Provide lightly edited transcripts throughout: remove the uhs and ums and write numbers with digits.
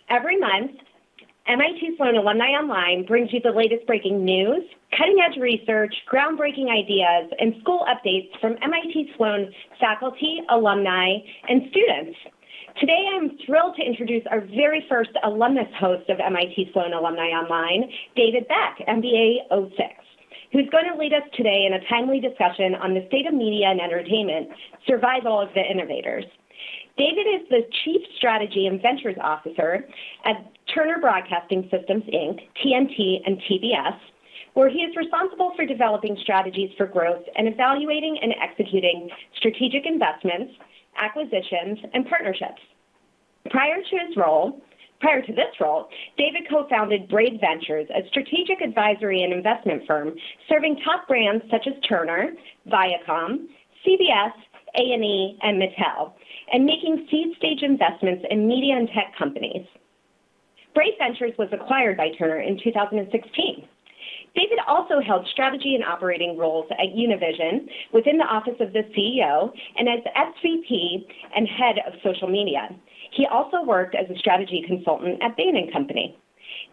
Every month, MIT Sloan Alumni Online brings you the latest breaking news, cutting-edge research, groundbreaking ideas, and school updates from MIT Sloan faculty, alumni, and students. Today, I'm thrilled to introduce our very first alumnus host of MIT Sloan Alumni Online, David Beck, MBA 06, who's going to lead us today in a timely discussion on the state of media and entertainment, survival of the innovators. David is the Chief Strategy and Ventures Officer at Turner Broadcasting Systems, Inc., TNT, and TBS, where he is responsible for developing strategies for growth and evaluating and executing strategic investments, acquisitions, and partnerships. Prior to this role, David co-founded Braid Ventures, a strategic advisory and investment firm serving top brands such as Turner, Viacom, CBS, A&E, and Mattel, and making seed-stage investments in media and tech companies. Braid Ventures was acquired by Turner in 2016. David also held strategy and operating roles at Univision within the Office of the CEO and as SVP and head of social media. He also worked as a strategy consultant at Bain & Company.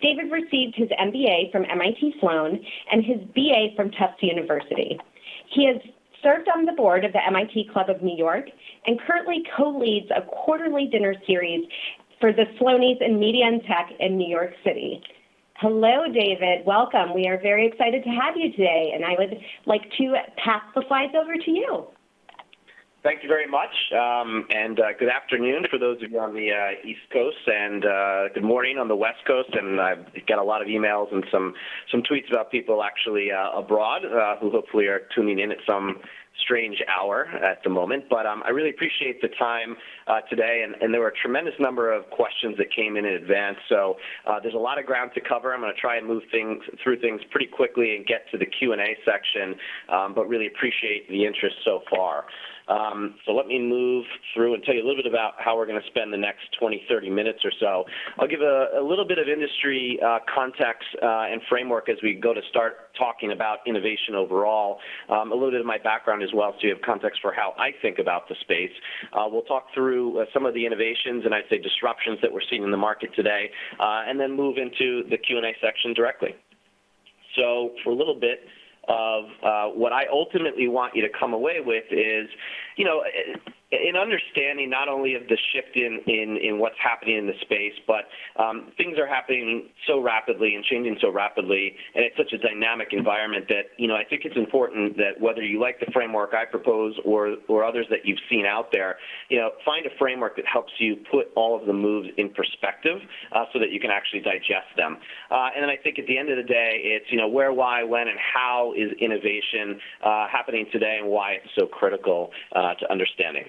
David received his MBA from MIT Sloan and his BA from Tufts University. He has served on the board of the MIT Club of New York and currently co-leads a quarterly dinner series for the Sloanies in Media and Tech in New York City. Hello, David. Welcome. We are very excited to have you today, and I would like to pass the slides over to you. Thank you very much, and good afternoon for those of you on the East Coast, and good morning on the West Coast. And I've got a lot of emails and some tweets about people actually abroad who hopefully are tuning in at some strange hour at the moment. But I really appreciate the time today, and there were a tremendous number of questions that came in advance. So there's a lot of ground to cover. I'm going to try and move through things pretty quickly and get to the Q&A section, but really appreciate the interest so far. So let me move through and tell you a little bit about how we're going to spend the next 20, 30 minutes or so. I'll give a little bit of industry context and framework as we go to start talking about innovation overall, a little bit of my background as well, so you have context for how I think about the space. We'll talk through some of the innovations and I'd say disruptions that we're seeing in the market today, and then move into the Q&A section directly. So for a little bit of what I ultimately want you to come away with is, in understanding not only of the shift in what's happening in the space, but things are happening so rapidly and changing so rapidly, and it's such a dynamic environment that, I think it's important that whether you like the framework I propose or others that you've seen out there, find a framework that helps you put all of the moves in perspective so that you can actually digest them. And then I think at the end of the day, it's, where, why, when, and how is innovation happening today and why it's so critical to understanding.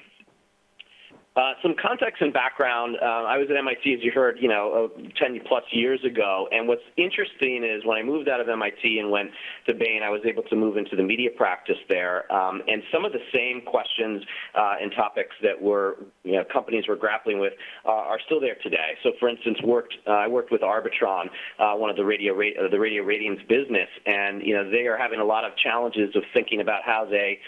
Some context and background. I was at MIT, as you heard, 10-plus years ago. And what's interesting is when I moved out of MIT and went to Bain, I was able to move into the media practice there. And some of the same questions and topics that companies were grappling with are still there today. So, for instance, I worked with Arbitron, one of the radio ratings business, and they are having a lot of challenges of thinking about how they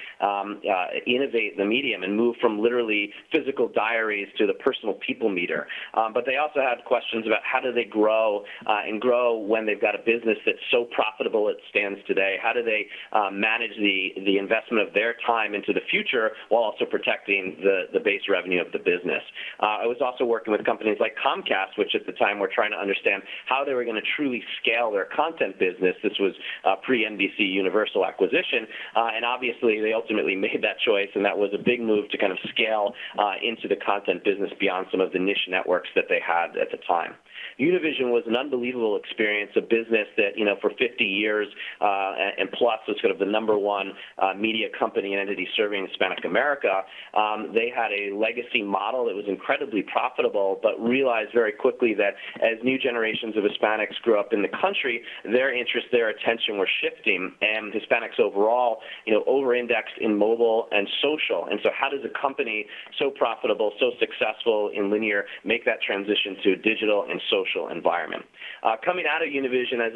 innovate the medium and move from literally physical diaries to the personal people meter. But they also had questions about how do they grow and grow when they've got a business that's so profitable it stands today. How do they manage the investment of their time into the future while also protecting the base revenue of the business? I was also working with companies like Comcast, which at the time were trying to understand how they were going to truly scale their content business. This was pre-NBC Universal acquisition, and obviously they ultimately made that choice, and that was a big move to kind of scale into the content business beyond some of the niche networks that they had at the time. Univision was an unbelievable experience, a business that, for 50 years and plus was sort of the number one media company and entity serving Hispanic America. They had a legacy model that was incredibly profitable, but realized very quickly that as new generations of Hispanics grew up in the country, their interest, their attention were shifting, and Hispanics overall, over-indexed in mobile and social. And so how does a company so profitable, so successful in linear make that transition to digital and social? social environment. Coming out of Univision, as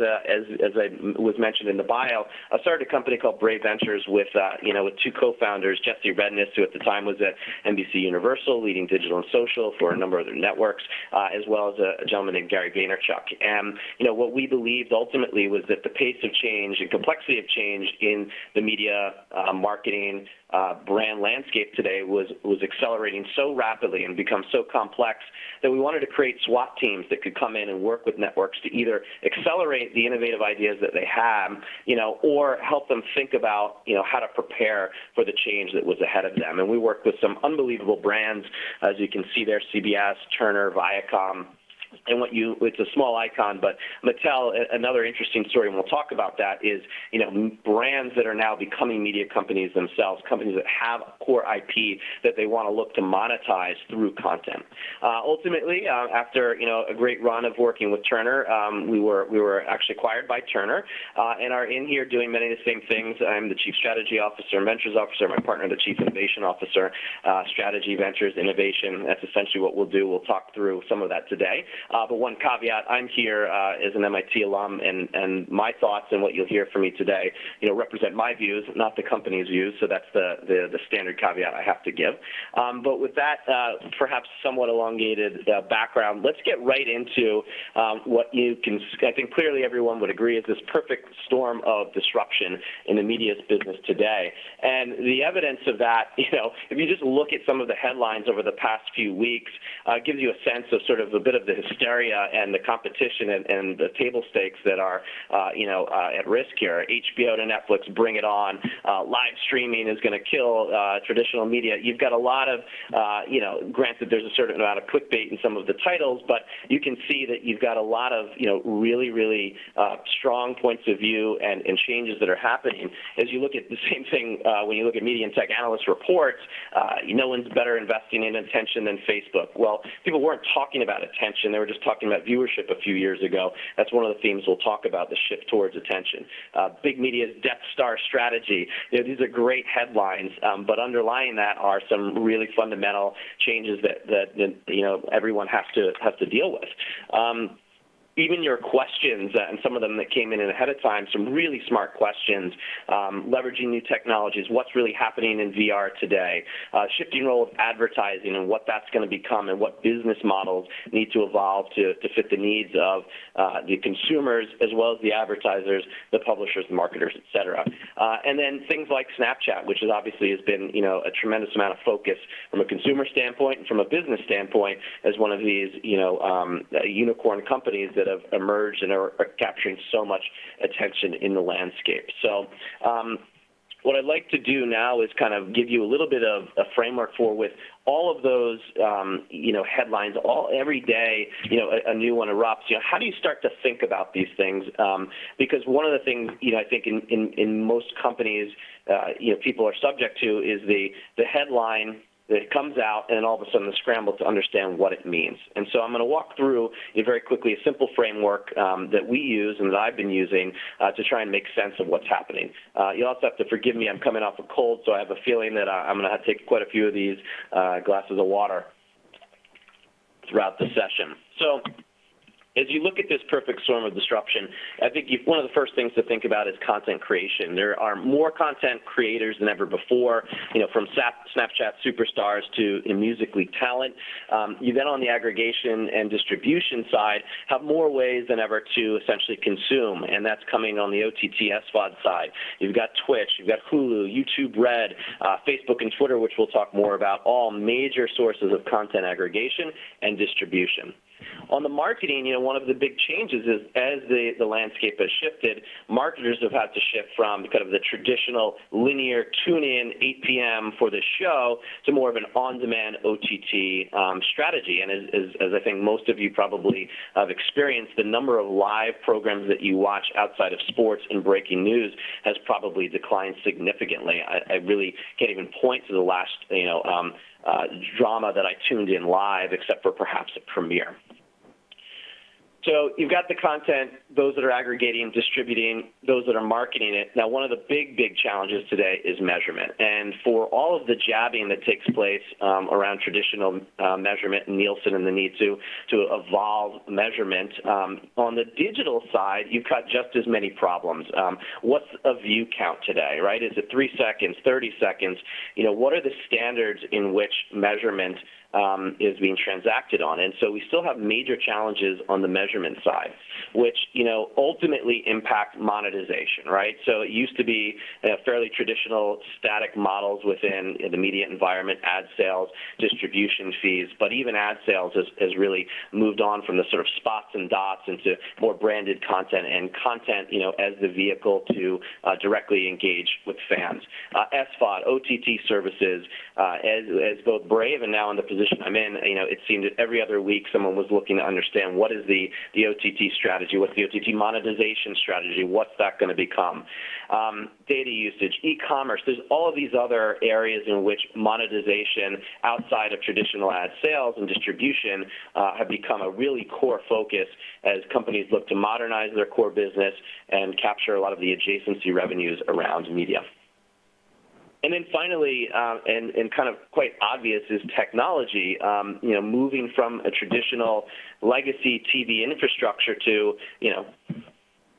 I was mentioned in the bio, I started a company called Brave Ventures with two co-founders, Jesse Redness, who at the time was at NBC Universal, leading digital and social for a number of their networks, as well as a gentleman named Gary Vaynerchuk. And what we believed ultimately was that the pace of change and complexity of change in the media, marketing, brand landscape today was accelerating so rapidly and become so complex that we wanted to create SWAT teams that could come in and work with networks to either accelerate the innovative ideas that they have, or help them think about, how to prepare for the change that was ahead of them. And we worked with some unbelievable brands, as you can see there, CBS, Turner, Viacom. And it's a small icon, but Mattel, another interesting story, and we'll talk about that, is, brands that are now becoming media companies themselves, companies that have core IP that they want to look to monetize through content. Ultimately, after, a great run of working with Turner, we were actually acquired by Turner, and are in here doing many of the same things. I'm the Chief Strategy Officer and Ventures Officer, my partner, the Chief Innovation Officer, Strategy, Ventures, Innovation. That's essentially what we'll do. We'll talk through some of that today. But one caveat, I'm here as an MIT alum, and my thoughts and what you'll hear from me today, represent my views, not the company's views, so that's the standard caveat I have to give. But with that perhaps somewhat elongated background, let's get right into what I think clearly everyone would agree is this perfect storm of disruption in the media business today. And the evidence of that, if you just look at some of the headlines over the past few weeks, gives you a sense of sort of a bit of the hysteria and the competition and the table stakes that are, at risk here. HBO to Netflix, bring it on. Live streaming is going to kill traditional media. You've got a lot of, granted there's a certain amount of clickbait in some of the titles, but you can see that you've got a lot of, really, really strong points of view and changes that are happening. As you look at the same thing when you look at media and tech analyst reports, no one's better investing in attention than Facebook. Well, people weren't talking about attention. They were just talking about viewership a few years ago. That's one of the themes we'll talk about, the shift towards attention. Big media's Death Star strategy. These are great headlines, but underlying that are some really fundamental changes that everyone has to deal with. Even your questions, and some of them that came in ahead of time, some really smart questions, leveraging new technologies, what's really happening in VR today, shifting role of advertising and what that's going to become and what business models need to evolve to fit the needs of the consumers as well as the advertisers, the publishers, the marketers, et cetera. And then things like Snapchat, which obviously has been a tremendous amount of focus from a consumer standpoint and from a business standpoint as one of these unicorn companies that have emerged and are capturing so much attention in the landscape. So what I'd like to do now is kind of give you a little bit of a framework for with all of those, headlines. Every day, a new one erupts. How do you start to think about these things? Because one of the things, I think in most companies, people are subject to is the headline that comes out, and all of a sudden the scramble to understand what it means. And so I'm going to walk through very quickly a simple framework that we use and that I've been using to try and make sense of what's happening. You also have to forgive me. I'm coming off a cold, so I have a feeling that I'm going to have to take quite a few of these glasses of water throughout the session. So as you look at this perfect storm of disruption, I think one of the first things to think about is content creation. There are more content creators than ever before, from Snapchat superstars to Musical.ly talent. You then on the aggregation and distribution side have more ways than ever to essentially consume, and that's coming on the OTT SVOD side. You've got Twitch, you've got Hulu, YouTube Red, Facebook and Twitter, which we'll talk more about, all major sources of content aggregation and distribution. On the marketing, one of the big changes is as the landscape has shifted, marketers have had to shift from kind of the traditional linear tune-in 8 p.m. for the show to more of an on-demand OTT strategy. And as I think most of you probably have experienced, the number of live programs that you watch outside of sports and breaking news has probably declined significantly. I really can't even point to the last drama that I tuned in live, except for perhaps a premiere. So you've got the content, those that are aggregating, distributing, those that are marketing it. Now, one of the big challenges today is measurement. And for all of the jabbing that takes place around traditional measurement and Nielsen and the need to evolve measurement, on the digital side, you've got just as many problems. What's a view count today, right? Is it 3 seconds, 30 seconds? What are the standards in which measurement is being transacted on? And so we still have major challenges on the measurement side, which, ultimately impact monetization, right? So it used to be fairly traditional static models within the media environment, ad sales, distribution fees, but even ad sales has really moved on from the sort of spots and dots into more branded content and content, as the vehicle to directly engage with fans. SVOD, OTT services, as both Brave and now in the position I'm in, it seemed that every other week someone was looking to understand what is the OTT strategy, what's the OTT monetization strategy, what's that going to become. Data usage, e-commerce, there's all of these other areas in which monetization outside of traditional ad sales and distribution have become a really core focus as companies look to modernize their core business and capture a lot of the adjacency revenues around media. And then finally, and kind of quite obvious, is technology. Moving from a traditional legacy TV infrastructure to,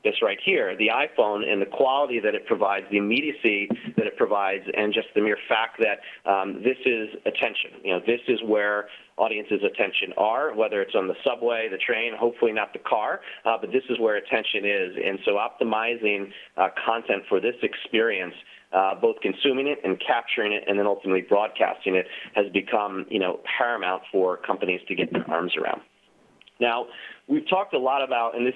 this right here, the iPhone, and the quality that it provides, the immediacy that it provides, and just the mere fact that this is attention. This is where audiences' attention are, whether it's on the subway, the train, hopefully not the car, but this is where attention is. And so optimizing content for this experience, both consuming it and capturing it and then ultimately broadcasting it, has become, paramount for companies to get their arms around. Now, we've talked a lot about, and this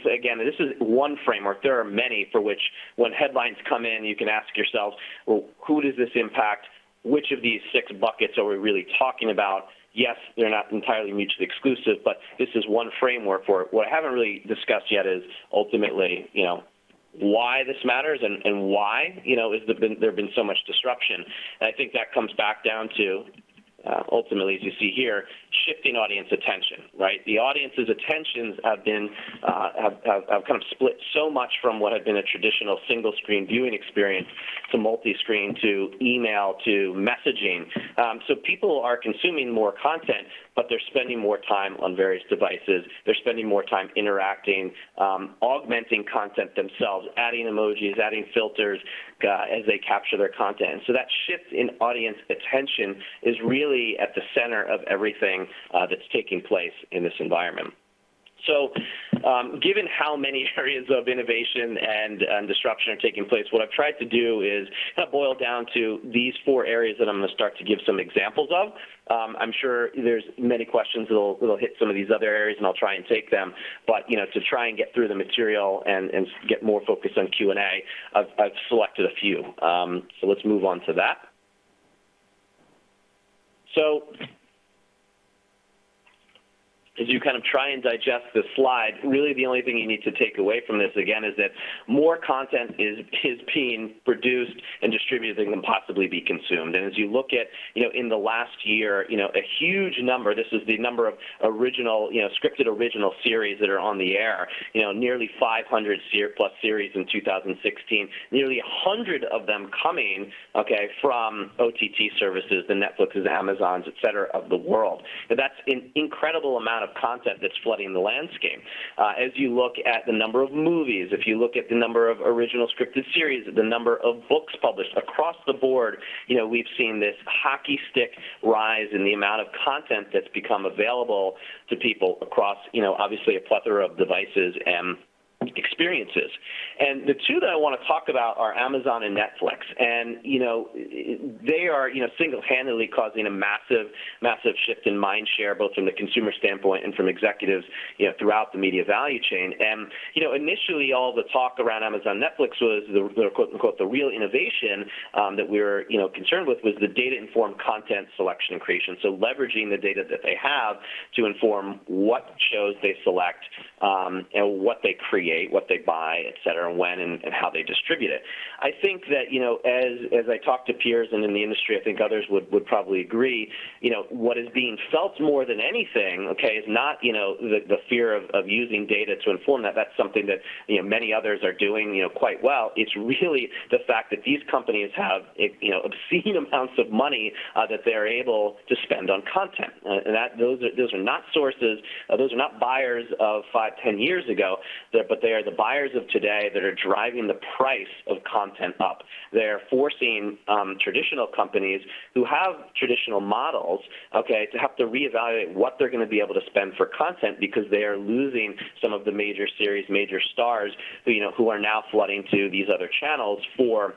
is one framework. There are many for which when headlines come in, you can ask yourself, well, who does this impact? Which of these 6 buckets are we really talking about? Yes, they're not entirely mutually exclusive, but this is one framework for it. What I haven't really discussed yet is ultimately, why this matters and why, there been so much disruption. And I think that comes back down to, ultimately, as you see here, shifting audience attention, right? The audience's attentions have been have kind of split so much from what had been a traditional single-screen viewing experience to multi-screen to email to messaging. So people are consuming more content, but they're spending more time on various devices. They're spending more time interacting, augmenting content themselves, adding emojis, adding filters as they capture their content. And so that shift in audience attention is really at the center of everything that's taking place in this environment. So given how many areas of innovation and disruption are taking place, what I've tried to do is kind of boil down to these 4 areas that I'm going to start to give some examples of. I'm sure there's many questions that'll hit some of these other areas, and I'll try and take them. But, to try and get through the material and get more focus on Q&A, I've selected a few. So let's move on to that. So as you kind of try and digest this slide, really the only thing you need to take away from this, again, is that more content is being produced and distributed than can possibly be consumed. And as you look at, in the last year, a huge number, this is the number of original, scripted original series that are on the air, nearly 500 plus series in 2016, nearly 100 of them coming, from OTT services, the Netflixes, Amazons, et cetera, of the world. And that's an incredible amount of content that's flooding the landscape. As you look at the number of movies, if you look at the number of original scripted series, the number of books published across the board, we've seen this hockey stick rise in the amount of content that's become available to people across, obviously a plethora of devices and experiences. And the 2 that I want to talk about are Amazon and Netflix. And, they are, single-handedly causing a massive shift in mind share, both from the consumer standpoint and from executives, throughout the media value chain. And, initially all the talk around Amazon Netflix was the quote-unquote, the real innovation that we were, concerned with was the data-informed content selection and creation. So leveraging the data that they have to inform what shows they select and what they create. create, what they buy, et cetera, and when and how they distribute it. I think that, as I talk to peers and in the industry, I think others would probably agree, what is being felt more than anything, is not, the fear of using data to inform that. That's something that, many others are doing, quite well. It's really the fact that these companies have, obscene amounts of money that they're able to spend on content. And those are not sources, those are not buyers of 5-10 years ago, but they are the buyers of today that are driving the price of content up. They're forcing traditional companies who have traditional models, to have to reevaluate what they're going to be able to spend for content because they are losing some of the major series, major stars, who are now flooding to these other channels for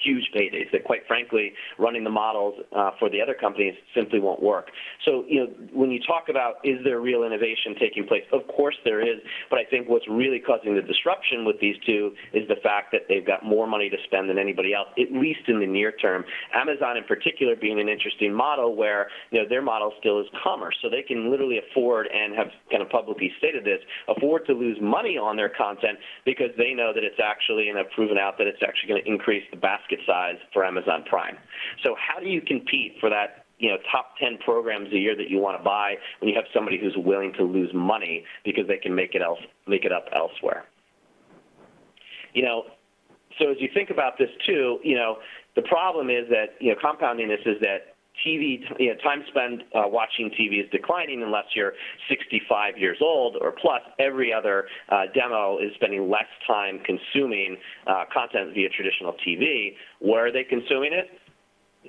huge paydays that, quite frankly, running the models for the other companies simply won't work. So, when you talk about is there real innovation taking place, of course there is, but I think what's really causing the disruption with these two is the fact that they've got more money to spend than anybody else, at least in the near term. Amazon in particular being an interesting model where, their model still is commerce, so they can literally afford, and have kind of publicly stated this, afford to lose money on their content because they know that it's actually, and have proven out that it's actually going to increase the basket size for Amazon Prime. So how do you compete for that, top 10 programs a year that you want to buy when you have somebody who's willing to lose money because they can make it up elsewhere? So as you think about this too, the problem is that, compounding this is that TV, time spent watching TV is declining unless you're 65 years old or plus. Every other demo is spending less time consuming content via traditional TV. Where are they consuming it?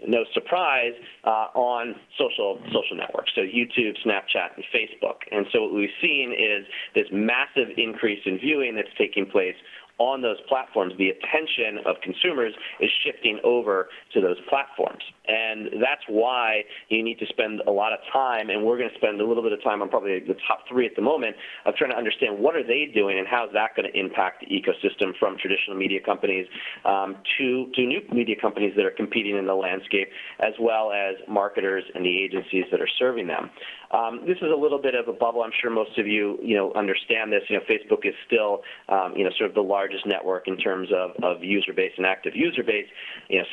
No surprise, on social networks, so YouTube, Snapchat, and Facebook. And so what we've seen is this massive increase in viewing that's taking place on those platforms. The attention of consumers is shifting over to those platforms. And that's why you need to spend a lot of time, and we're going to spend a little bit of time on probably the top 3 at the moment, of trying to understand what are they doing and how is that going to impact the ecosystem from traditional media companies to new media companies that are competing in the landscape, as well as marketers and the agencies that are serving them. This is a little bit of a bubble. I'm sure most of you, understand this. Facebook is still, sort of the largest network in terms of user base and active user base.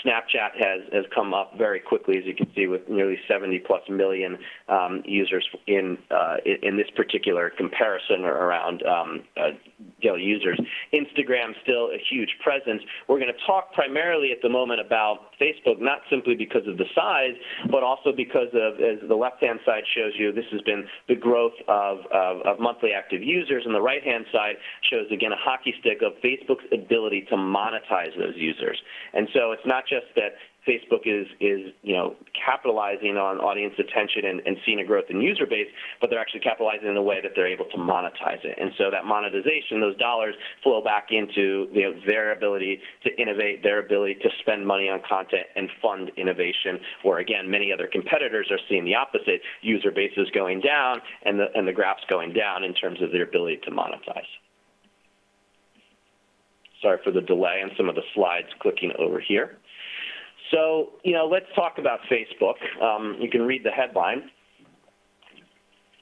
Snapchat has come up very quickly, as you can see, with nearly 70+ million users in this particular comparison around daily users. Instagram still a huge presence. We're going to talk primarily at the moment about Facebook, not simply because of the size, but also because of, as the left-hand side shows you, this has been the growth of monthly active users, and the right-hand side shows, again, a hockey stick of Facebook's ability to monetize those users. And so it's not just that Facebook is capitalizing on audience attention and seeing a growth in user base, but they're actually capitalizing in a way that they're able to monetize it. And so that monetization, those dollars flow back into their ability to innovate, their ability to spend money on content and fund innovation, where, again, many other competitors are seeing the opposite. User base is going down and the graph's going down in terms of their ability to monetize. Sorry for the delay on some of the slides clicking over here. So, let's talk about Facebook. You can read the headline.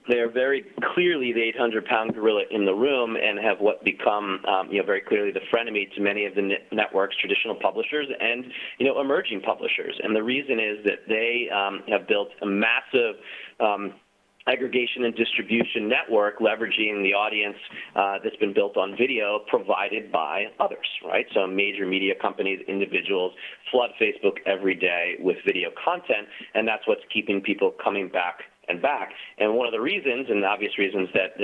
They are very clearly the 800-pound gorilla in the room and have what become, very clearly the frenemy to many of the network's traditional publishers and, emerging publishers. And the reason is that they have built a massive aggregation and distribution network leveraging the audience that's been built on video provided by others, right? So major media companies, individuals flood Facebook every day with video content, and that's what's keeping people coming back and back. And one of the reasons, and the obvious reasons that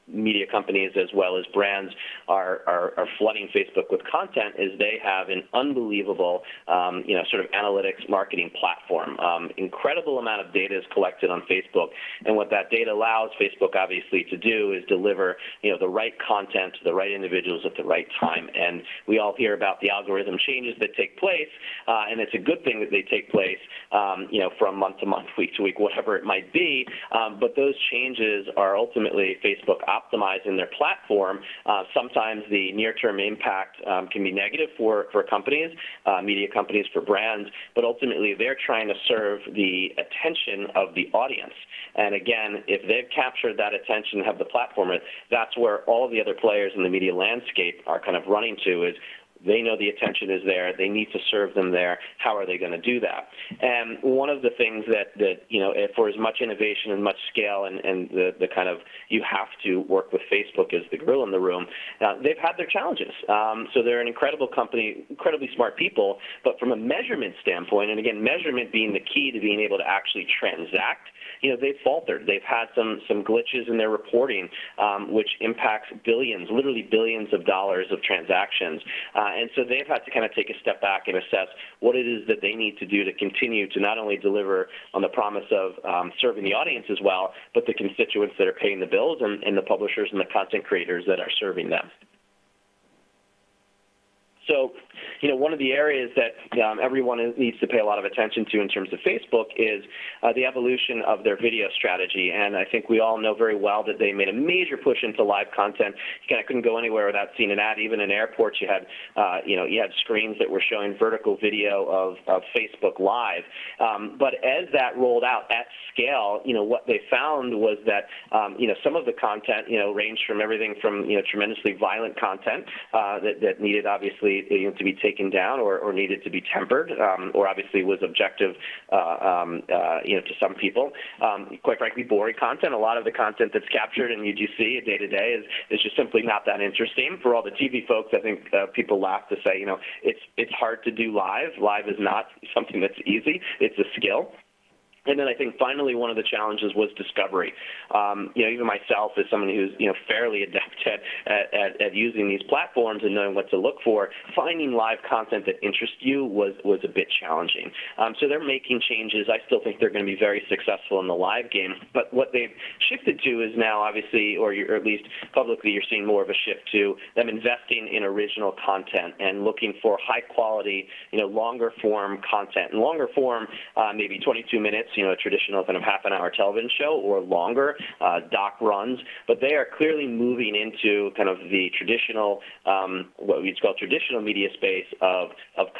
media companies as well as brands are flooding Facebook with content is they have an unbelievable, sort of analytics marketing platform. Incredible amount of data is collected on Facebook, and what that data allows Facebook obviously to do is deliver, the right content to the right individuals at the right time. And we all hear about the algorithm changes that take place, and it's a good thing that they take place, from month to month, week to week, whatever it might be. But those changes are ultimately Facebook optimizing their platform, sometimes the near-term impact can be negative for companies, media companies, for brands, but ultimately they're trying to serve the attention of the audience. And again, if they've captured that attention and have the platform, that's where all of the other players in the media landscape are kind of running to, is they know the attention is there. They need to serve them there. How are they going to do that? And one of the things that for as much innovation and much scale and the kind of, you have to work with Facebook as the gorilla in the room, they've had their challenges. So they're an incredible company, incredibly smart people, but from a measurement standpoint, and again, measurement being the key to being able to actually transact, they've faltered. They've had some glitches in their reporting, which impacts billions, literally billions of dollars of transactions. And so they've had to kind of take a step back and assess what it is that they need to do to continue to not only deliver on the promise of serving the audience as well, but the constituents that are paying the bills and the publishers and the content creators that are serving them. So, one of the areas that everyone needs to pay a lot of attention to in terms of Facebook is the evolution of their video strategy. And I think we all know very well that they made a major push into live content. You kind of couldn't go anywhere without seeing an ad. Even in airports, you had screens that were showing vertical video of Facebook Live. But as that rolled out at scale, what they found was that some of the content ranged from everything from tremendously violent content that needed obviously to be taken down or needed to be tempered, or obviously was objective, to some people. Quite frankly, boring content. A lot of the content that's captured in UGC day to day is just simply not that interesting. For all the TV folks, I think people laugh to say, it's hard to do live. Live is not something that's easy. It's a skill. And then I think finally one of the challenges was discovery. Even myself as someone who's fairly adept at using these platforms and knowing what to look for, finding live content that interests you was a bit challenging. So they're making changes. I still think they're going to be very successful in the live game. But what they've shifted to is now obviously, or at least publicly, you're seeing more of a shift to them investing in original content and looking for high quality, longer form content. And longer form, maybe 22 minutes. A traditional kind of half an hour television show or longer doc runs, but they are clearly moving into kind of the traditional, what we'd call traditional media space of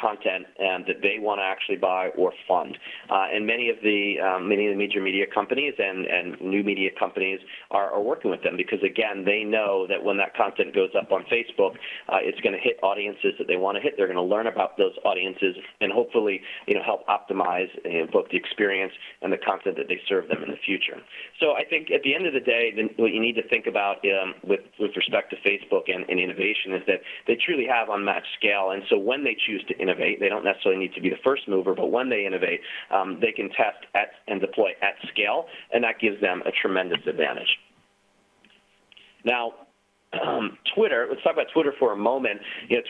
content that they want to actually buy or fund. And many of the major media companies and new media companies are working with them because, again, they know that when that content goes up on Facebook, it's going to hit audiences that they want to hit. They're going to learn about those audiences and hopefully, help optimize both the experience and the content that they serve them in the future. So I think at the end of the day, what you need to think about with respect to Facebook and innovation is that they truly have unmatched scale. And so when they choose to innovate, they don't necessarily need to be the first mover, but when they innovate, they can test and deploy at scale, and that gives them a tremendous advantage. Now, Twitter, let's talk about Twitter for a moment.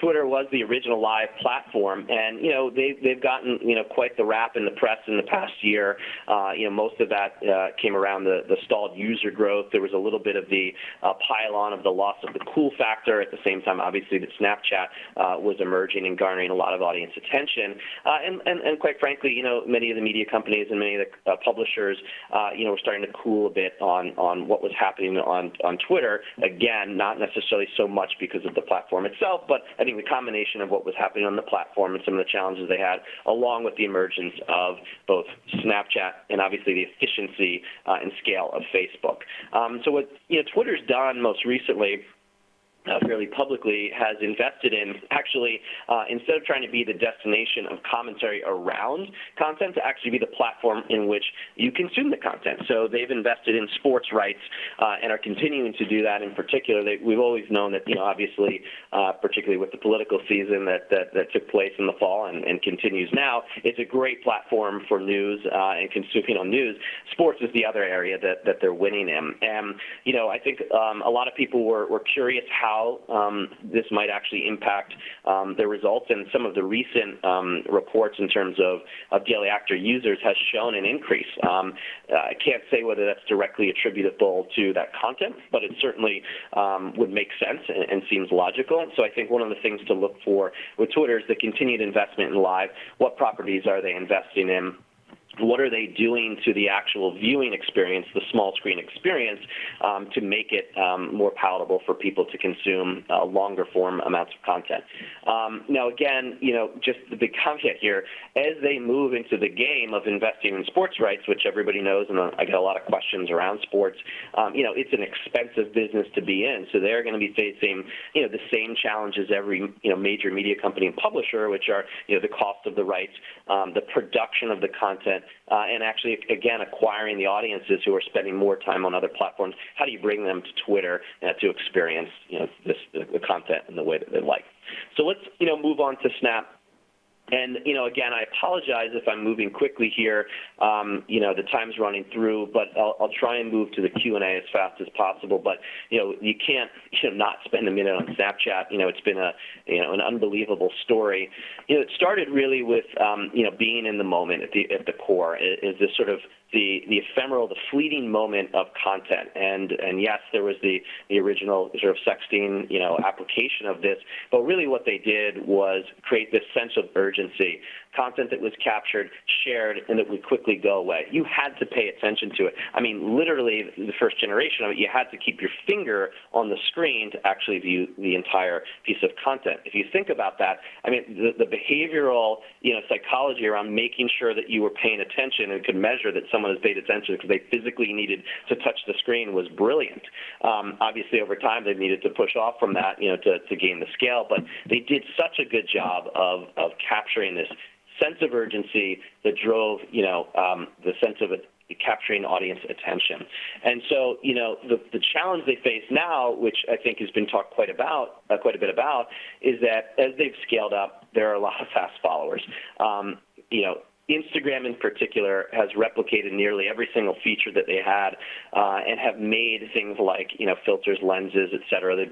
Twitter was the original live platform, and, they've gotten, quite the rap in the press in the past year. Most of that came around the stalled user growth. There was a little bit of the pile-on of the loss of the cool factor. At the same time, obviously, that Snapchat was emerging and garnering a lot of audience attention. And quite frankly, many of the media companies and many of the publishers, were starting to cool a bit on what was happening on Twitter. Again, not necessarily so much because of the platform itself, but I think the combination of what was happening on the platform and some of the challenges they had, along with the emergence of both Snapchat and obviously the efficiency and scale of Facebook. So what Twitter's done most recently, fairly publicly, has invested in actually, instead of trying to be the destination of commentary around content, to actually be the platform in which you consume the content. So they've invested in sports rights and are continuing to do that. In particular, we've always known that, obviously, particularly with the political season that took place in the fall and continues now, it's a great platform for news and consuming on news. Sports is the other area that they're winning in. And, I think a lot of people were curious how this might actually impact their results, and some of the recent reports in terms of daily active users has shown an increase. I can't say whether that's directly attributable to that content, but it certainly would make sense and seems logical. So I think one of the things to look for with Twitter is the continued investment in live. What properties are they investing in? what are they doing to the actual viewing experience, the small screen experience, to make it more palatable for people to consume longer form amounts of content. Now, again, just the big caveat here, as they move into the game of investing in sports rights, which everybody knows, and I get a lot of questions around sports, it's an expensive business to be in. So they're going to be facing, the same challenges every, major media company and publisher, which are, the cost of the rights, the production of the content, and actually, again, acquiring the audiences who are spending more time on other platforms. How do you bring them to Twitter to experience, the content in the way that they like? So let's, move on to Snap. And, again, I apologize if I'm moving quickly here. The time's running through, but I'll try and move to the Q&A as fast as possible. But, you can't not spend a minute on Snapchat. It's been an unbelievable story. It started really with, being in the moment at the core. Is this sort of the ephemeral, the fleeting moment of content. And yes, there was the original sort of sexting, application of this, but really what they did was create this sense of urgency, content that was captured, shared, and that would quickly go away. You had to pay attention to it. I mean, literally, the first generation of it, you had to keep your finger on the screen to actually view the entire piece of content. If you think about that, I mean, the behavioral, psychology around making sure that you were paying attention and could measure that someone has paid attention because they physically needed to touch the screen was brilliant. Obviously, over time, they needed to push off from that, to gain the scale, but they did such a good job of capturing this sense of urgency that drove, the sense of capturing audience attention. And so, the challenge they face now, which I think has been talked quite a bit about, is that as they've scaled up, there are a lot of fast followers. Instagram in particular has replicated nearly every single feature that they had and have made things like, filters, lenses, et cetera, the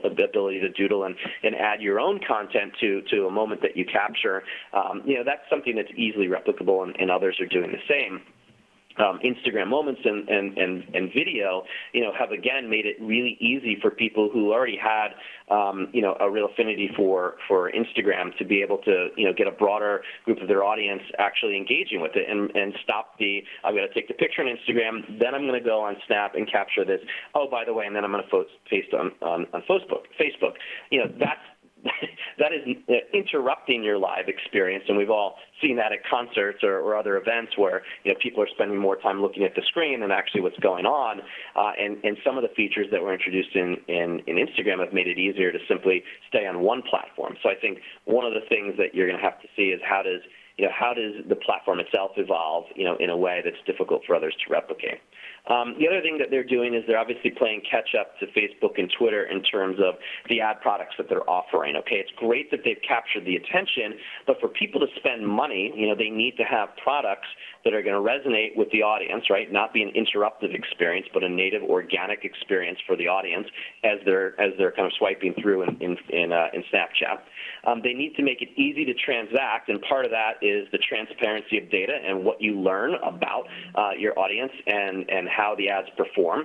ability to doodle and add your own content to a moment that you capture. That's something that's easily replicable, and others are doing the same. Instagram Moments and video, have again made it really easy for people who already had, a real affinity for Instagram to be able to, get a broader group of their audience actually engaging with it and stop I'm going to take the picture on Instagram, then I'm going to go on Snap and capture this. Oh, by the way, and then I'm going to paste on Facebook. That is interrupting your live experience, and we've all seen that at concerts or other events where people are spending more time looking at the screen than actually what's going on. And some of the features that were introduced in Instagram have made it easier to simply stay on one platform. So I think one of the things that you're going to have to see is how does the platform itself evolve, in a way that's difficult for others to replicate. The other thing that they're doing is they're obviously playing catch-up to Facebook and Twitter in terms of the ad products that they're offering. Okay, it's great that they've captured the attention, but for people to spend money, they need to have products that are going to resonate with the audience, right? Not be an interruptive experience, but a native, organic experience for the audience as they're kind of swiping through in Snapchat. They need to make it easy to transact, and part of that is the transparency of data and what you learn about your audience and how the ads perform.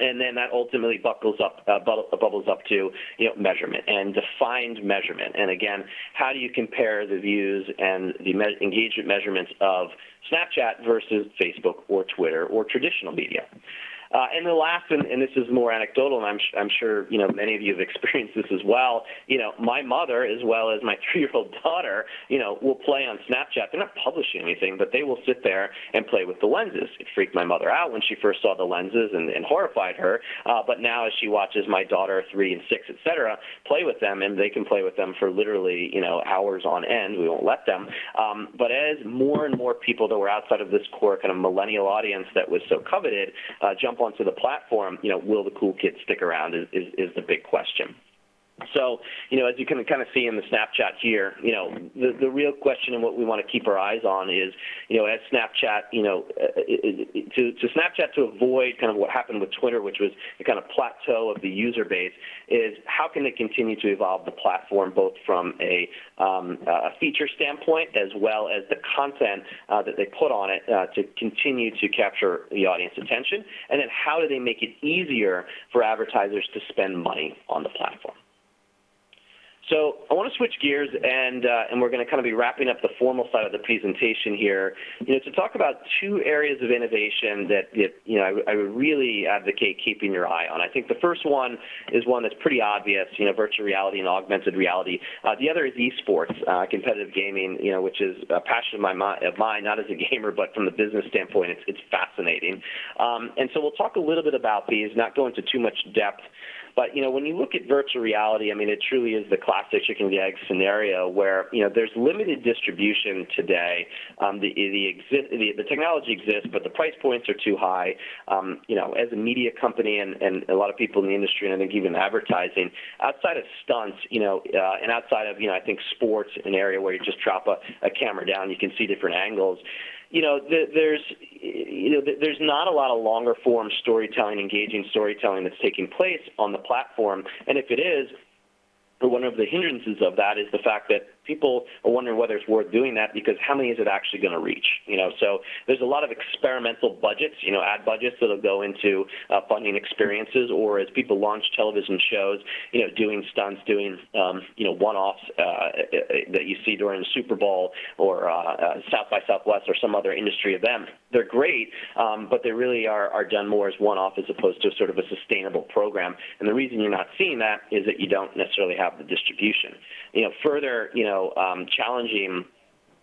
And then that ultimately bubbles up to measurement and defined measurement. And again, how do you compare the views and the engagement measurements of Snapchat versus Facebook or Twitter or traditional media? And the last, and this is more anecdotal, and I'm sure many of you have experienced this as well. My mother, as well as my 3-year-old daughter, will play on Snapchat. They're not publishing anything, but they will sit there and play with the lenses. It freaked my mother out when she first saw the lenses and horrified her. But now, as she watches my daughter, 3 and 6, et cetera, play with them, and they can play with them for literally hours on end. We won't let them. But as more and more people that were outside of this core kind of millennial audience that was so coveted jump onto the platform, will the cool kids stick around is the big question. So, as you can kind of see in the Snapchat here, the real question and what we want to keep our eyes on is, as Snapchat, to Snapchat to avoid kind of what happened with Twitter, which was the kind of plateau of the user base, is how can they continue to evolve the platform both from a feature standpoint as well as the content that they put on it to continue to capture the audience attention, and then how do they make it easier for advertisers to spend money on the platform? So I want to switch gears, and we're going to kind of be wrapping up the formal side of the presentation here, to talk about two areas of innovation that I would really advocate keeping your eye on. I think the first one is one that's pretty obvious, virtual reality and augmented reality. The other is esports, competitive gaming, which is a passion of mine, not as a gamer, but from the business standpoint, it's fascinating. And so we'll talk a little bit about these, not go into too much depth. But, when you look at virtual reality, I mean, it truly is the classic chicken and the egg scenario where, there's limited distribution today. The technology exists, but the price points are too high. As a media company and a lot of people in the industry, and I think even advertising, outside of stunts, and outside of, I think sports, an area where you just drop a camera down, you can see different angles. There's not a lot of longer form storytelling, engaging storytelling that's taking place on the platform. And if it is, one of the hindrances of that is the fact that people are wondering whether it's worth doing that because how many is it actually going to reach? So there's a lot of experimental budgets, ad budgets that'll go into funding experiences, or as people launch television shows, doing stunts, doing one-offs that you see during the Super Bowl or South by Southwest or some other industry event. They're great, but they really are done more as one-off as opposed to sort of a sustainable program. And the reason you're not seeing that is that you don't necessarily have the distribution. Further, challenging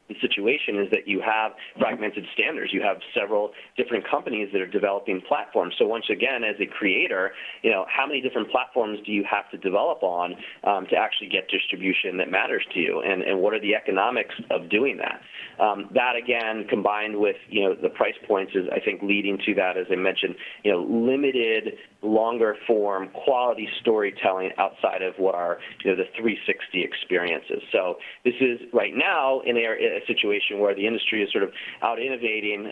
the situation is that you have fragmented standards. You have several different companies that are developing platforms. So once again, as a creator, how many different platforms do you have to develop on to actually get distribution that matters to you? And what are the economics of doing that? That, again, combined with, the price points is, I think, leading to that, as I mentioned, limited, longer form, quality storytelling outside of what are, the 360 experiences. So this is right now in a situation where the industry is sort of out innovating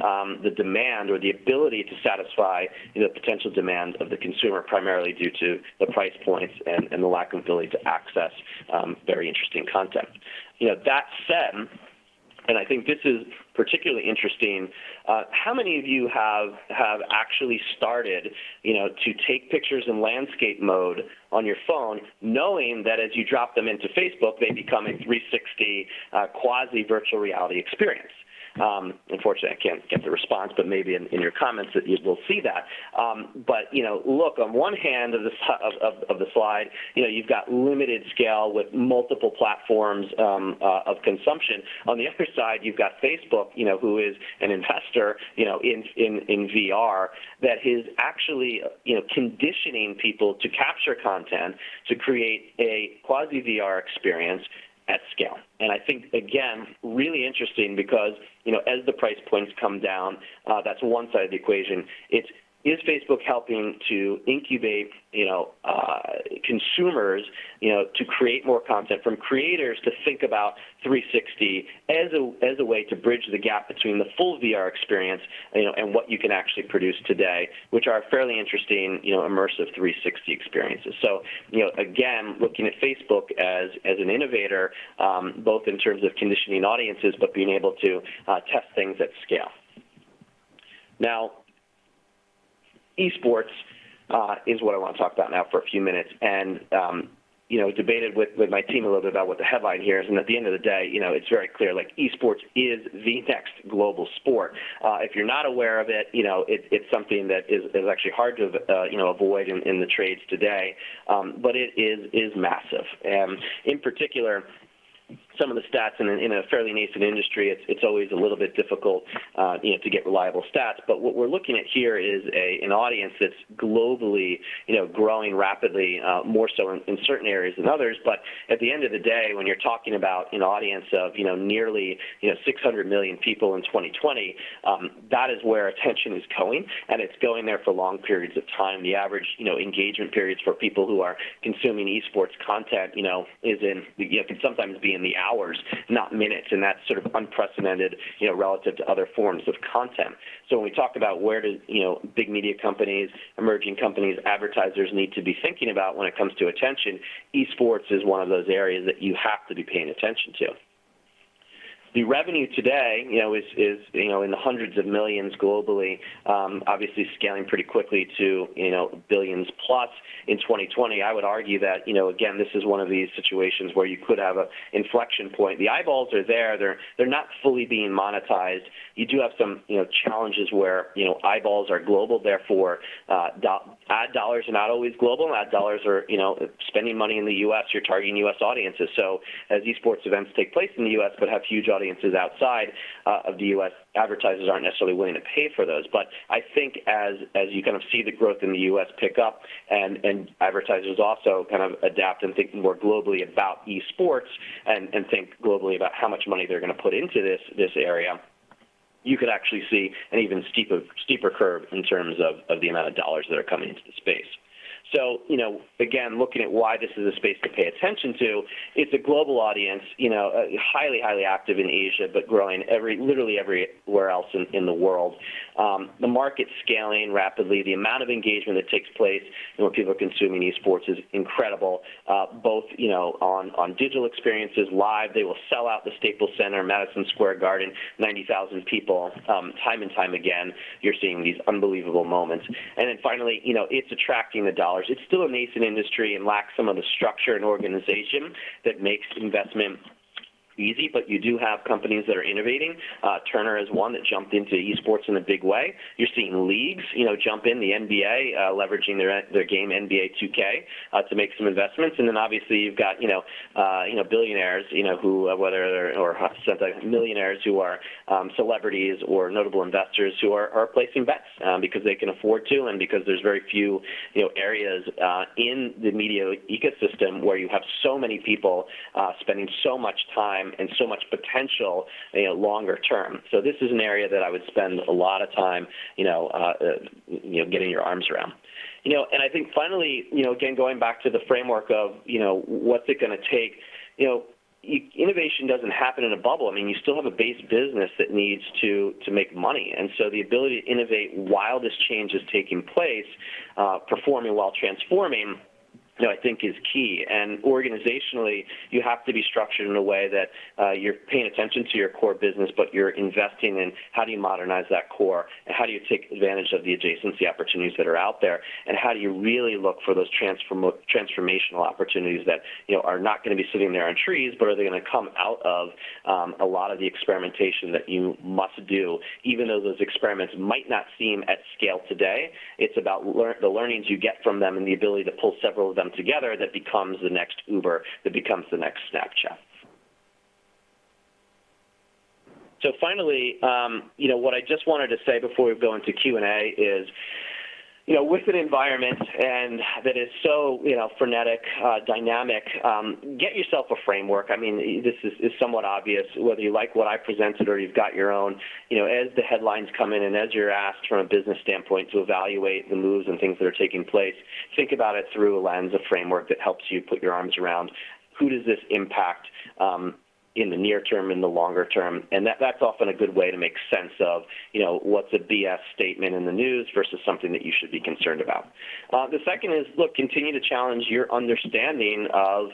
the demand or the ability to satisfy the potential demand of the consumer, primarily due to the price points and the lack of ability to access very interesting content. That said, and I think this is particularly interesting, how many of you have actually started, to take pictures in landscape mode on your phone, knowing that as you drop them into Facebook, they become a 360 quasi-virtual reality experience? Unfortunately, I can't get the response, but maybe in your comments that you will see that. But look, on one hand of the slide, you've got limited scale with multiple platforms of consumption. On the other side, you've got Facebook, who is an investor, in VR that is actually, conditioning people to capture content to create a quasi VR experience at scale. And I think, again, really interesting because, as the price points come down, that's one side of the equation. Is Facebook helping to incubate, consumers, to create more content, from creators to think about 360 as a way to bridge the gap between the full VR experience, and what you can actually produce today, which are fairly interesting, immersive 360 experiences. So, again, looking at Facebook as an innovator, both in terms of conditioning audiences, but being able to test things at scale. Now, esports is what I want to talk about now for a few minutes, and debated with my team a little bit about what the headline here is, and at the end of the day, it's very clear, like, esports is the next global sport. If you're not aware of it, it's something that is actually hard to avoid in the trades today, but it is massive. And in particular, some of the stats in a fairly nascent industry, it's always a little bit difficult, to get reliable stats. But what we're looking at here is an audience that's globally, growing rapidly, more so in certain areas than others. But at the end of the day, when you're talking about an audience of, nearly, 600 million people in 2020, that is where attention is going, and it's going there for long periods of time. The average, engagement periods for people who are consuming esports content, is can sometimes be in the hours, not minutes, and that's sort of unprecedented, relative to other forms of content. So when we talk about where do, big media companies, emerging companies, advertisers need to be thinking about when it comes to attention, esports is one of those areas that you have to be paying attention to. The revenue today, is in the hundreds of millions globally, obviously scaling pretty quickly to, billions plus in 2020. I would argue that, again, this is one of these situations where you could have an inflection point. The eyeballs are there. They're not fully being monetized. You do have some, challenges where, eyeballs are global. Therefore, ad dollars are not always global. Ad dollars are, spending money in the U.S. You're targeting U.S. audiences. So as esports events take place in the U.S. but have huge audiences outside of the U.S., advertisers aren't necessarily willing to pay for those. But I think as you kind of see the growth in the U.S. pick up and advertisers also kind of adapt and think more globally about esports and think globally about how much money they're going to put into this area, you could actually see an even steeper curve in terms of the amount of dollars that are coming into the space. So, again, looking at why this is a space to pay attention to, it's a global audience, highly, highly active in Asia, but growing literally everywhere else in the world. The market's scaling rapidly. The amount of engagement that takes place when people are consuming esports is incredible, both, on digital experiences, live. They will sell out the Staples Center, Madison Square Garden, 90,000 people, time and time again. You're seeing these unbelievable moments. And then finally, it's attracting the dollars. It's still a nascent industry and lacks some of the structure and organization that makes investment easy, but you do have companies that are innovating. Turner is one that jumped into esports in a big way. You're seeing leagues, jump in, the NBA, leveraging their game NBA 2K to make some investments, and then obviously you've got billionaires, who whether or millionaires who are celebrities or notable investors who are placing bets because they can afford to, and because there's very few areas in the media ecosystem where you have so many people spending so much time and so much potential, longer term. So this is an area that I would spend a lot of time, getting your arms around. And I think finally, again, going back to the framework of, what's it going to take, innovation doesn't happen in a bubble. I mean, you still have a base business that needs to make money. And so the ability to innovate while this change is taking place, performing while transforming, I think is key. And organizationally, you have to be structured in a way that you're paying attention to your core business, but you're investing in how do you modernize that core, and how do you take advantage of the adjacency opportunities that are out there, and how do you really look for those transformational opportunities that are not going to be sitting there on trees, but are they going to come out of a lot of the experimentation that you must do, even though those experiments might not seem at scale today. It's about the learnings you get from them and the ability to pull several of them together that becomes the next Uber, that becomes the next Snapchat. So finally, what I just wanted to say before we go into Q&A is, with an environment and that is so, frenetic, dynamic, get yourself a framework. I mean, this is somewhat obvious, whether you like what I presented or you've got your own. As the headlines come in and as you're asked from a business standpoint to evaluate the moves and things that are taking place, think about it through a lens, a framework that helps you put your arms around who does this impact in the near term, in the longer term, and that's often a good way to make sense of, what's a BS statement in the news versus something that you should be concerned about. The second is, continue to challenge your understanding of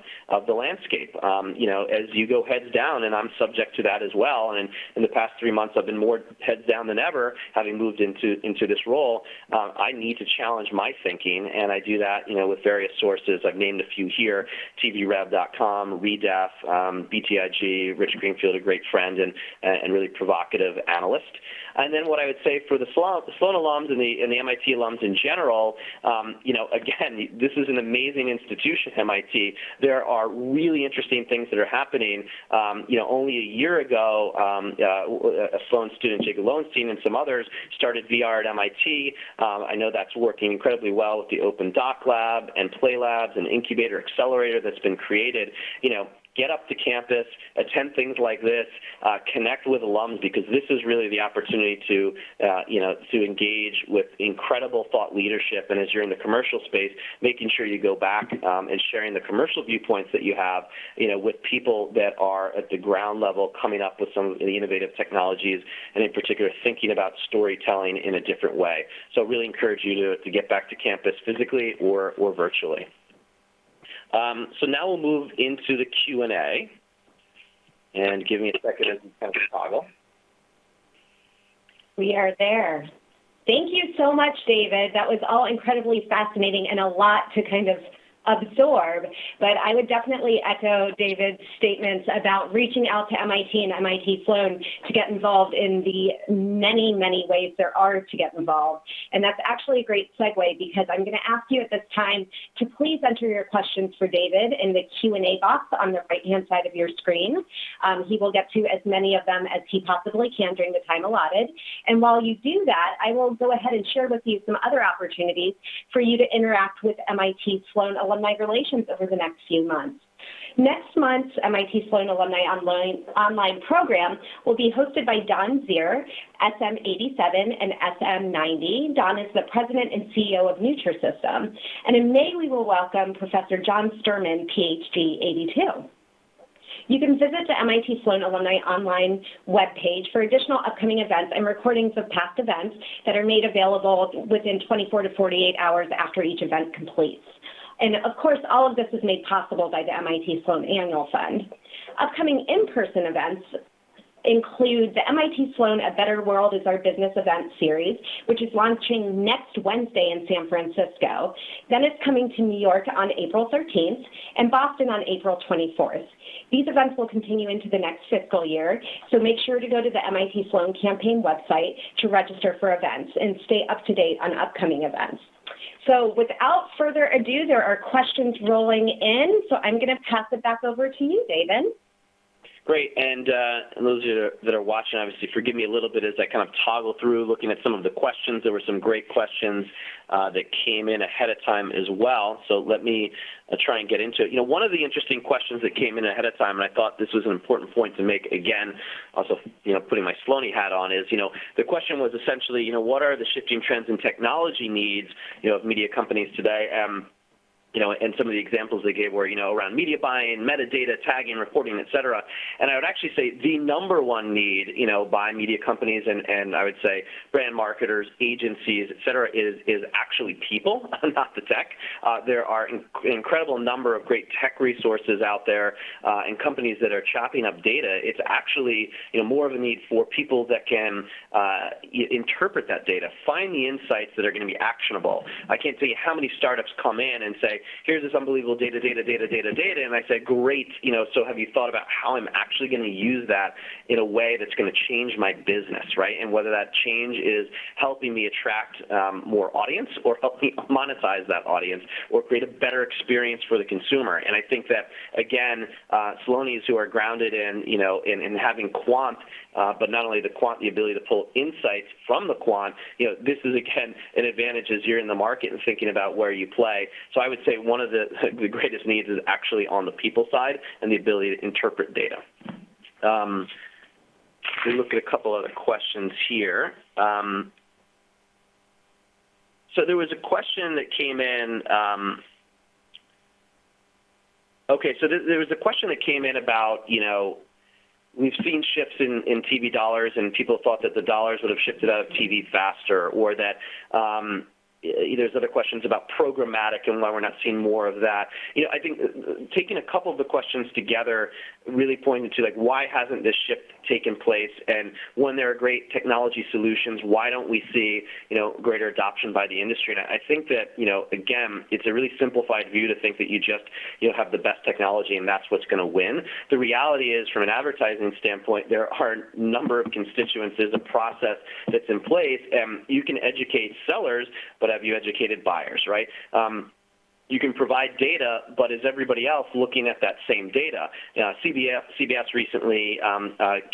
the landscape. As you go heads down, and I'm subject to that as well, and in the past 3 months I've been more heads down than ever, having moved into this role. I need to challenge my thinking, and I do that, with various sources. I've named a few here: tvrev.com, ReDef, BTIG, Rich Greenfield, a great friend and really provocative analyst. And then what I would say for the Sloan alums and the MIT alums in general, again, this is an amazing institution, MIT. There are really interesting things that are happening. Only a year ago, a Sloan student, Jacob Lowenstein, and some others started VR at MIT. I know that's working incredibly well with the Open Doc Lab and Play Labs and Incubator Accelerator that's been created. Get up to campus, attend things like this, connect with alums, because this is really the opportunity to engage with incredible thought leadership. And as you're in the commercial space, making sure you go back and sharing the commercial viewpoints that you have, with people that are at the ground level coming up with some of the innovative technologies, and in particular thinking about storytelling in a different way. So I really encourage you to get back to campus physically or virtually. So now we'll move into the Q&A. And give me a second as we kind of toggle. We are there. Thank you so much, David. That was all incredibly fascinating and a lot to kind of absorb, but I would definitely echo David's statements about reaching out to MIT and MIT Sloan to get involved in the many, many ways there are to get involved. And that's actually a great segue, because I'm going to ask you at this time to please enter your questions for David in the Q&A box on the right-hand side of your screen. He will get to as many of them as he possibly can during the time allotted. And while you do that, I will go ahead and share with you some other opportunities for you to interact with MIT Sloan Alumni Relations over the next few months. Next month's MIT Sloan Alumni online program will be hosted by Don Zier, SM87 and SM90. Don is the president and CEO of Nutrisystem. And in May, we will welcome Professor John Sturman, PhD 82. You can visit the MIT Sloan Alumni online webpage for additional upcoming events and recordings of past events that are made available within 24 to 48 hours after each event completes. And of course, all of this is made possible by the MIT Sloan Annual Fund. Upcoming in-person events include the MIT Sloan A Better World is Our Business event series, which is launching next Wednesday in San Francisco. Then it's coming to New York on April 13th and Boston on April 24th. These events will continue into the next fiscal year, so make sure to go to the MIT Sloan campaign website to register for events and stay up to date on upcoming events. So without further ado, there are questions rolling in, so I'm going to pass it back over to you, David. Great, and those of you that are watching, obviously, forgive me a little bit as I kind of toggle through looking at some of the questions. There were some great questions that came in ahead of time as well, so let me try and get into it. You know, one of the interesting questions that came in ahead of time, and I thought this was an important point to make, again, also, you know, putting my Sloanie hat on, is, you know, the question was essentially, you know, what are the shifting trends and technology needs, you know, of media companies today? You know, and some of the examples they gave were, you know, around media buying, metadata, tagging, reporting, et cetera. And I would actually say the number one need, you know, by media companies and I would say brand marketers, agencies, et cetera, is actually people, not the tech. There are an incredible number of great tech resources out there and companies that are chopping up data. It's actually, you know, more of a need for people that can interpret that data, find the insights that are going to be actionable. I can't tell you how many startups come in and say, here's this unbelievable data, and I said, great, you know, so have you thought about how I'm actually going to use that in a way that's going to change my business, right? And whether that change is helping me attract more audience or help me monetize that audience or create a better experience for the consumer. And I think that, again, Sloanies who are grounded in, you know, in having quant, but not only the quant, the ability to pull insights from the quant, you know, this is, again, an advantage as you're in the market and thinking about where you play. So I would say one of the greatest needs is actually on the people side and the ability to interpret data. We look at a couple other questions here. So there was a question that came in. Okay, so there was a question that came in about, you know, we've seen shifts in TV dollars, and people thought that the dollars would have shifted out of TV faster, or that there's other questions about programmatic and why we're not seeing more of that. You know, I think taking a couple of the questions together really pointed to, like, why hasn't this shift taken place? And when there are great technology solutions, why don't we see, you know, greater adoption by the industry? And I think that, you know, again, it's a really simplified view to think that you just, you know, have the best technology and that's what's going to win. The reality is, from an advertising standpoint, there are a number of constituents. There's a process that's in place, and you can educate sellers, but have you educated buyers, right? You can provide data, but is everybody else looking at that same data? CBS recently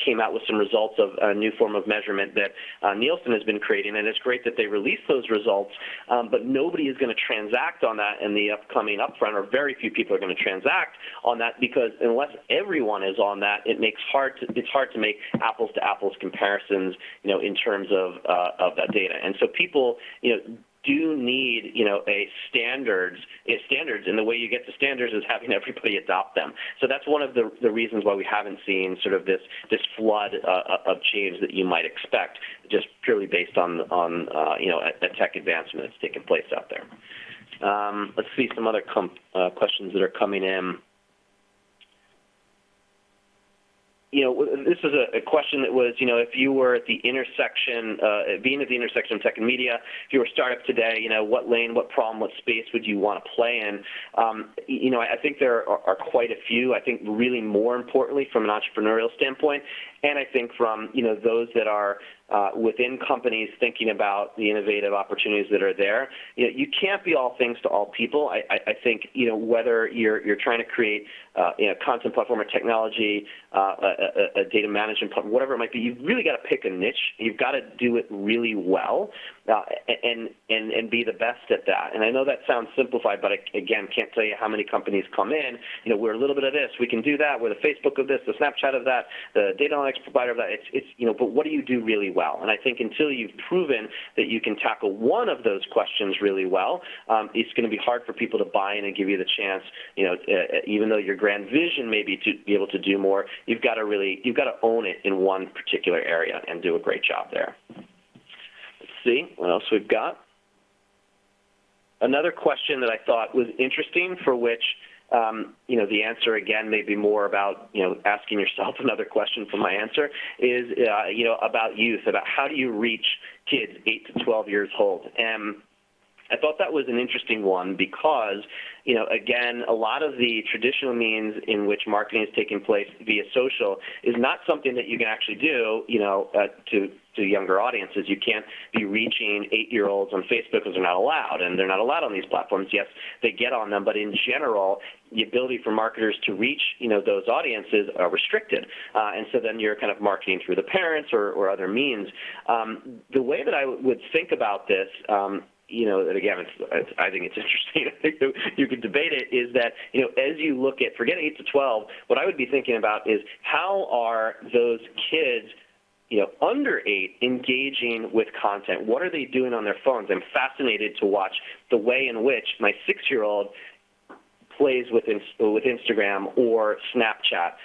came out with some results of a new form of measurement that Nielsen has been creating, and it's great that they released those results, but nobody is going to transact on that in the upcoming upfront, or very few people are going to transact on that, because unless everyone is on that, it's hard to make apples-to-apples comparisons, you know, in terms of that data. And so people, you know, do need, you know, standards, and the way you get to standards is having everybody adopt them. So that's one of the reasons why we haven't seen sort of this flood of change that you might expect, just purely based on you know, a tech advancement that's taken place out there. Let's see some other questions that are coming in. this is a question that was, if you were at the intersection, being at the intersection of tech and media, if you were a startup today, what lane, what problem, what space would you want to play in? I think there are quite a few. I think really more importantly from an entrepreneurial standpoint, and I think from, those that are within companies thinking about the innovative opportunities that are there. You can't be all things to all people. I think, whether you're trying to create a content platform or technology, a data management platform, whatever it might be, you've really got to pick a niche. You've got to do it really well and be the best at that. And I know that sounds simplified, but I, again, can't tell you how many companies come in. We're a little bit of this. We can do that. We're the Facebook of this, the Snapchat of that, the data analytics provider of that. But what do you do really well? And I think until you've proven that you can tackle one of those questions really well, it's going to be hard for people to buy in and give you the chance. Even though your grand vision may be to be able to do more, you've got to own it in one particular area and do a great job there. Let's see what else we've got. Another question that I thought was interesting, for which the answer, again, may be more about, asking yourself another question from my answer, is, about youth, about how do you reach kids 8 to 12 years old. And I thought that was an interesting one because, again, a lot of the traditional means in which marketing is taking place via social is not something that you can actually do, to younger audiences. You can't be reaching 8-year-olds on Facebook because they're not allowed, and they're not allowed on these platforms. Yes, they get on them, but in general, the ability for marketers to reach, those audiences are restricted. And so then you're kind of marketing through the parents or other means. The way that I would think about this, and again, I think it's interesting. I think you could debate it. Is that as you look at, forget 8 to 12, what I would be thinking about is how are those kids, under 8, engaging with content? What are they doing on their phones? I'm fascinated to watch the way in which my 6-year-old plays with Instagram or Snapchat.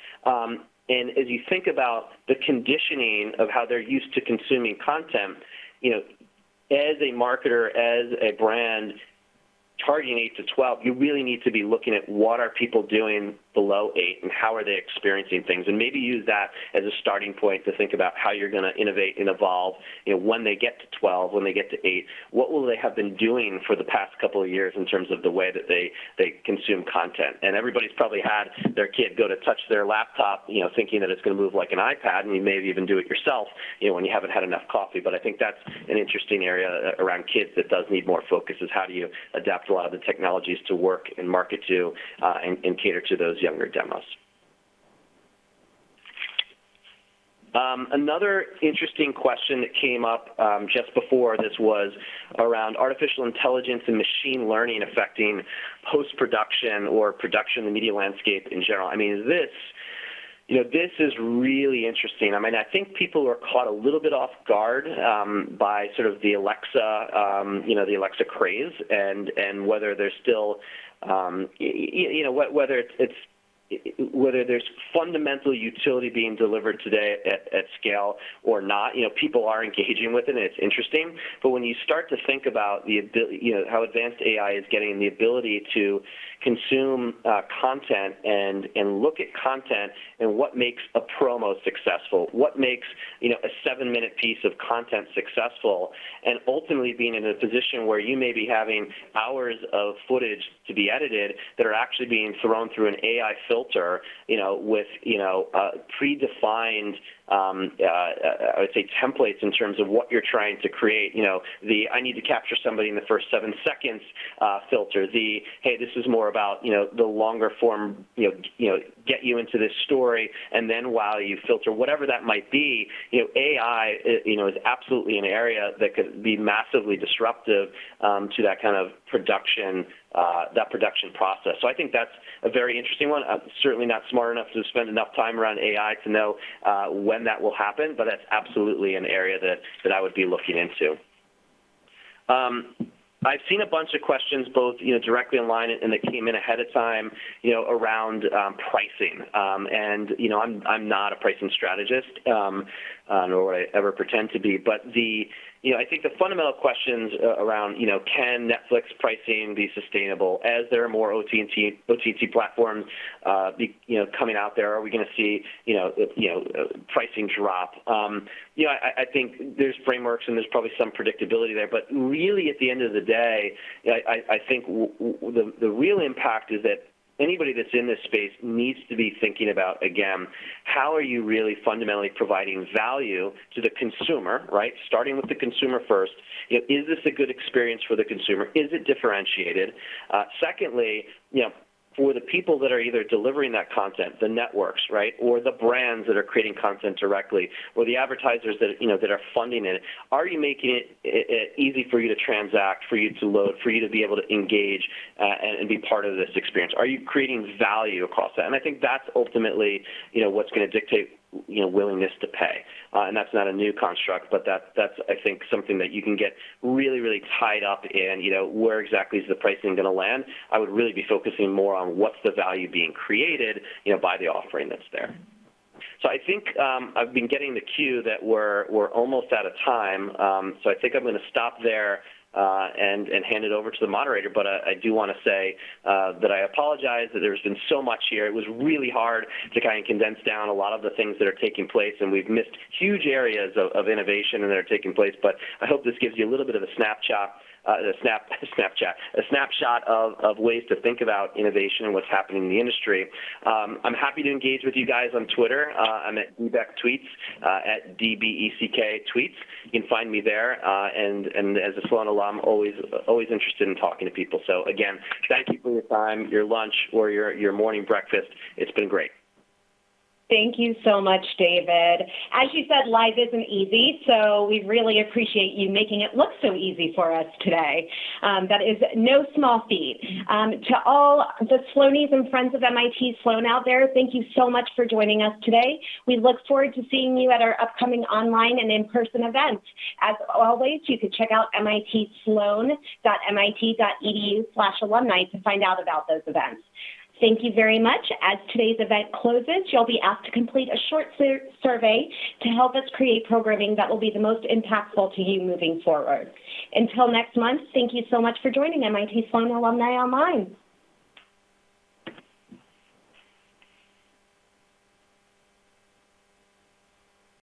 And as you think about the conditioning of how they're used to consuming content, as a marketer, as a brand targeting 8 to 12, you really need to be looking at what are people doing below 8 and how are they experiencing things, and maybe use that as a starting point to think about how you're going to innovate and evolve. When they get to 12, when they get to 8, what will they have been doing for the past couple of years in terms of the way that they consume content? And everybody's probably had their kid go to touch their laptop, thinking that it's going to move like an iPad, and you may even do it yourself, when you haven't had enough coffee. But I think that's an interesting area around kids that does need more focus, is how do you adapt a lot of the technologies to work and market to and cater to those younger demos. Another interesting question that came up just before this was around artificial intelligence and machine learning affecting post-production or production in the media landscape in general. I mean, this is really interesting. I mean, I think people are caught a little bit off guard by sort of the Alexa, the Alexa craze, and whether there's still, whether there's fundamental utility being delivered today at scale or not. People are engaging with it, and it's interesting. But when you start to think about the ability, how advanced AI is getting, the ability to consume content and look at content and what makes a promo successful, what makes a 7-minute piece of content successful, and ultimately being in a position where you may be having hours of footage to be edited that are actually being thrown through an AI filter, with predefined I would say templates in terms of what you're trying to create. I need to capture somebody in the first 7 seconds filter. Hey, this is more about the longer form, get you into this story, and then while you filter, whatever that might be. AI is absolutely an area that could be massively disruptive to that kind of production process. So I think that's a very interesting one. I'm certainly not smart enough to spend enough time around AI to know when that will happen, but that's absolutely an area that I would be looking into. I've seen a bunch of questions, both directly online and that came in ahead of time, around pricing. And I'm not a pricing strategist, nor would I ever pretend to be. But I think the fundamental questions around, can Netflix pricing be sustainable as there are more OTT platforms, coming out there? Are we going to see, pricing drop? I think there's frameworks and there's probably some predictability there, but really at the end of the day, I think the real impact is that anybody that's in this space needs to be thinking about, again, how are you really fundamentally providing value to the consumer, right? Starting with the consumer first. Is this a good experience for the consumer? Is it differentiated? Secondly, for the people that are either delivering that content, the networks, right, or the brands that are creating content directly, or the advertisers that that are funding it, are you making it easy for you to transact, for you to load, for you to be able to engage and be part of this experience? Are you creating value across that? And I think that's ultimately what's going to dictate willingness to pay. And that's not a new construct, but that's I think something that you can get really, really tied up in, where exactly is the pricing going to land. I would really be focusing more on what's the value being created, by the offering that's there. So I think I've been getting the cue that we're almost out of time. So I think I'm going to stop there and hand it over to the moderator. But I do want to say that I apologize that there's been so much here. It was really hard to kind of condense down a lot of the things that are taking place, and we've missed huge areas of innovation that are taking place. But I hope this gives you a little bit of a snapshot of ways to think about innovation and what's happening in the industry. I'm happy to engage with you guys on Twitter. I'm at Beck Tweets, at DBECK Tweets. You can find me there. And as a Sloan alum, always interested in talking to people. So again, thank you for your time, your lunch, or your morning breakfast. It's been great. Thank you so much, David. As you said, live isn't easy, so we really appreciate you making it look so easy for us today. That is no small feat. To all the Sloanies and friends of MIT Sloan out there, thank you so much for joining us today. We look forward to seeing you at our upcoming online and in-person events. As always, you can check out mitsloan.mit.edu/alumni to find out about those events. Thank you very much. As today's event closes, you'll be asked to complete a short survey to help us create programming that will be the most impactful to you moving forward. Until next month, thank you so much for joining MIT Sloan Alumni Online.